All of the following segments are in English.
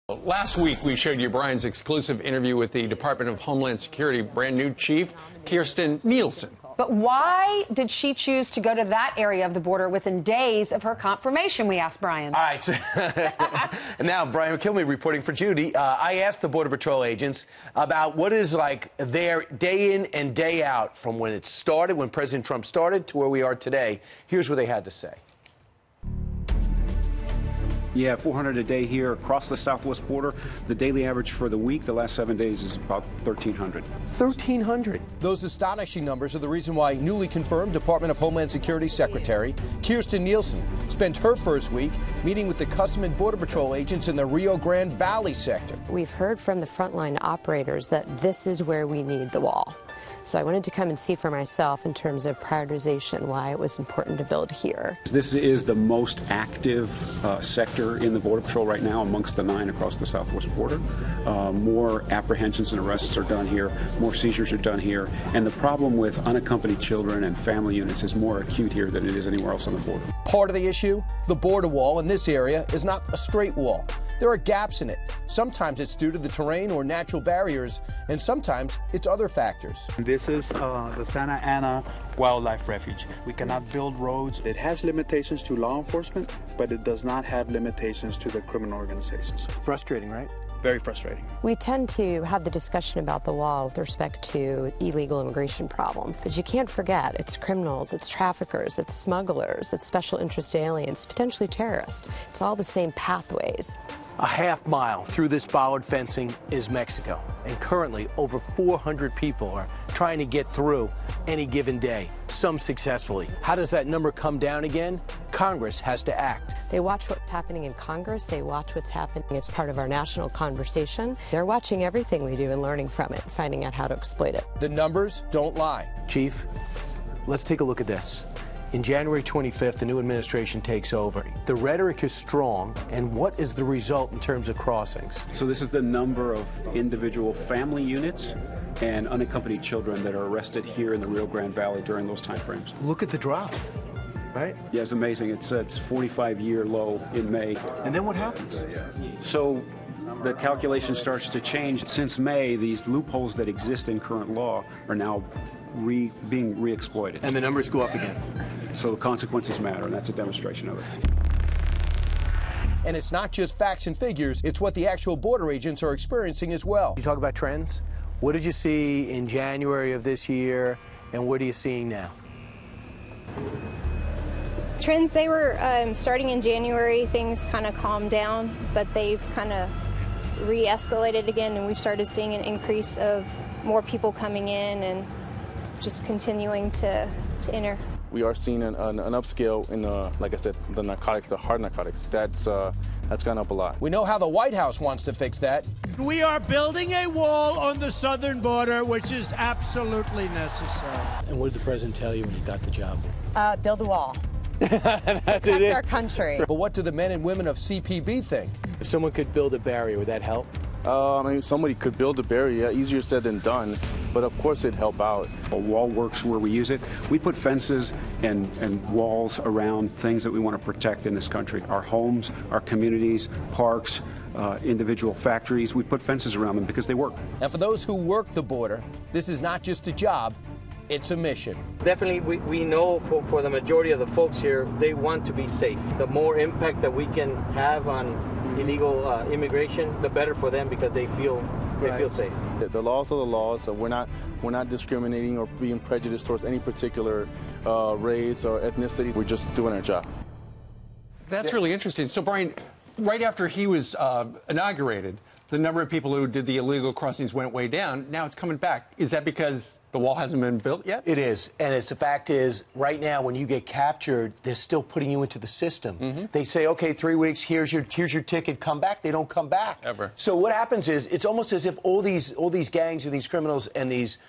Last week, we showed you Brian's exclusive interview with the Department of Homeland Security brand new chief, Kirstjen Nielsen. But why did she choose to go to that area of the border within days of her confirmation, we asked Brian. All right. So and now, Brian Kilmeade reporting for Judy. I asked the Border Patrol agents about what it is like there day in and day out from when it started, when President Trump started, to where we are today. Here's what they had to say. Yeah, 400 a day here across the southwest border. The daily average for the week, the last 7 days, is about 1,300. 1,300. Those astonishing numbers are the reason why newly confirmed Department of Homeland Security Secretary Kirstjen Nielsen spent her first week meeting with the Custom and Border Patrol agents in the Rio Grande Valley Sector. We've heard from the frontline operators that this is where we need the wall. So I wanted to come and see for myself in terms of prioritization why it was important to build here. This is the most active sector in the Border Patrol right now amongst the 9 across the southwest border. More apprehensions and arrests are done here, more seizures are done here, and the problem with unaccompanied children and family units is more acute here than it is anywhere else on the border. Part of the issue, the border wall in this area is not a straight wall. There are gaps in it. Sometimes it's due to the terrain or natural barriers, and sometimes it's other factors. This is the Santa Ana Wildlife Refuge. We cannot build roads. It has limitations to law enforcement, but it does not have limitations to the criminal organizations. Frustrating, right? Very frustrating. We tend to have the discussion about the wall with respect to illegal immigration problem, but you can't forget it's criminals, it's traffickers, it's smugglers, it's special interest aliens, potentially terrorists. It's all the same pathways. A half mile through this bollard fencing is Mexico, and currently over 400 people are trying to get through any given day, some successfully. How does that number come down again? Congress has to act. They watch what's happening in Congress. They watch what's happening as part of our national conversation. They're watching everything we do and learning from it, finding out how to exploit it. The numbers don't lie. Chief, let's take a look at this. In January 25th, the new administration takes over. The rhetoric is strong, and what is the result in terms of crossings? So this is the number of individual family units and unaccompanied children that are arrested here in the Rio Grande Valley during those time frames. Look at the drop, right? Yeah, it's amazing. It's 45-year low in May. And then what happens? So the calculation starts to change. Since May, these loopholes that exist in current law are now being re-exploited. And the numbers go up again. So the consequences matter, and that's a demonstration of it. And it's not just facts and figures, it's what the actual border agents are experiencing as well. You talk about trends. What did you see in January of this year, and what are you seeing now? Trends, they were starting in January, things kind of calmed down, but they've kind of re-escalated again, and we've started seeing an increase of more people coming in and just continuing to enter. We are seeing an upscale in, like I said, the narcotics, the hard narcotics. That's gone up a lot. We know how the White House wants to fix that. We are building a wall on the southern border, which is absolutely necessary. And what did the president tell you when you got the job? Build a wall. Protect our country. But what do the men and women of CPB think? If someone could build a barrier, would that help? I mean, somebody could build a barrier, easier said than done, but of course it'd help out. A wall works where we use it. We put fences and walls around things that we want to protect in this country. Our homes, our communities, parks, individual factories. We put fences around them because they work. And for those who work the border, this is not just a job, it's a mission. Definitely, we know for the majority of the folks here, they want to be safe. The more impact that we can have on illegal immigration, the better for them because they feel safe. The laws are the laws, so we're not discriminating or being prejudiced towards any particular race or ethnicity. We're just doing our job. That's really interesting. So, Brian, right after he was inaugurated, the number of people who did the illegal crossings went way down. Now it's coming back. Is that because the wall hasn't been built yet? It is. And the fact is, right now, when you get captured, they're still putting you into the system. They say, okay, 3 weeks, here's your ticket, come back. They don't come back. Ever. So what happens is, it's almost as if all these gangs and these criminals and these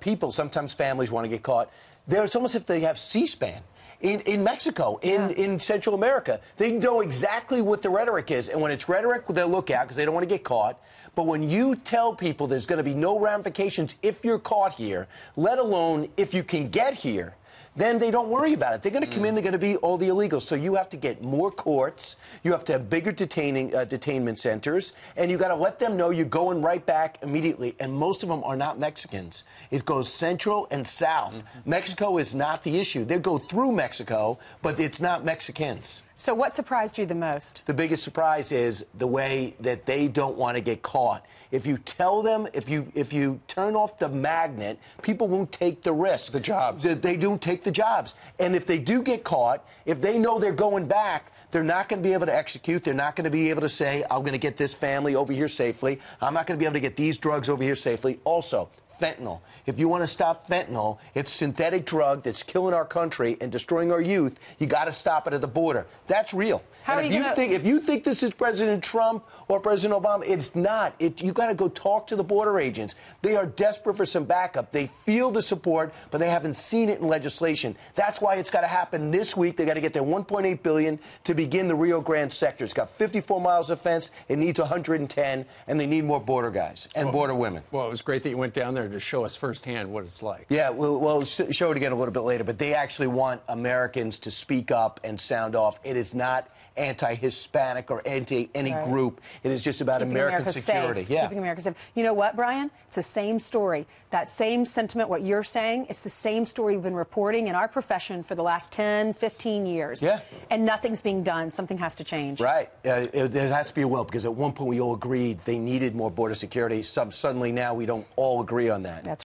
people, sometimes families want to get caught, it's almost as if they have C-SPAN. In Mexico, in Central America. They know exactly what the rhetoric is. And when it's rhetoric, they'll look out because they don't want to get caught. But when you tell people there's going to be no ramifications if you're caught here, let alone if you can get here, then they don't worry about it. They're going to come in, they're going to be all the illegals. So you have to get more courts, you have to have bigger detainment centers, and you got to let them know you're going right back immediately. And most of them are not Mexicans. It goes central and south. Mexico is not the issue. They go through Mexico, but it's not Mexicans. So what surprised you the most? The biggest surprise is the way that they don't want to get caught. If you tell them, if you turn off the magnet, people won't take the risk. The jobs. They don't take the jobs. And if they do get caught, if they know they're going back, they're not going to be able to execute. They're not going to be able to say, I'm going to get this family over here safely. I'm not going to be able to get these drugs over here safely. Also, fentanyl. If you want to stop fentanyl, it's a synthetic drug that's killing our country and destroying our youth. You got to stop it at the border. That's real. If you think this is President Trump or President Obama, it's not. You got to go talk to the border agents. They are desperate for some backup. They feel the support, but they haven't seen it in legislation. That's why it's got to happen this week. They got to get their $1.8 billion to begin the Rio Grande sector. It's got 54 miles of fence. It needs 110, and they need more border guys and border women. Well, it was great that you went down there to show us firsthand what it's like. Yeah, we'll show it again a little bit later, but they actually want Americans to speak up and sound off. It is not anti-Hispanic or anti any group. It is just about Keeping American America security. Safe. Yeah. Keeping America safe. You know what, Brian? It's the same story. That same sentiment, what you're saying, it's the same story we've been reporting in our profession for the last 10, 15 years. Yeah. And nothing's being done. Something has to change. Right. There has to be a will, because at one point we all agreed they needed more border security. Suddenly now we don't all agree on that. That's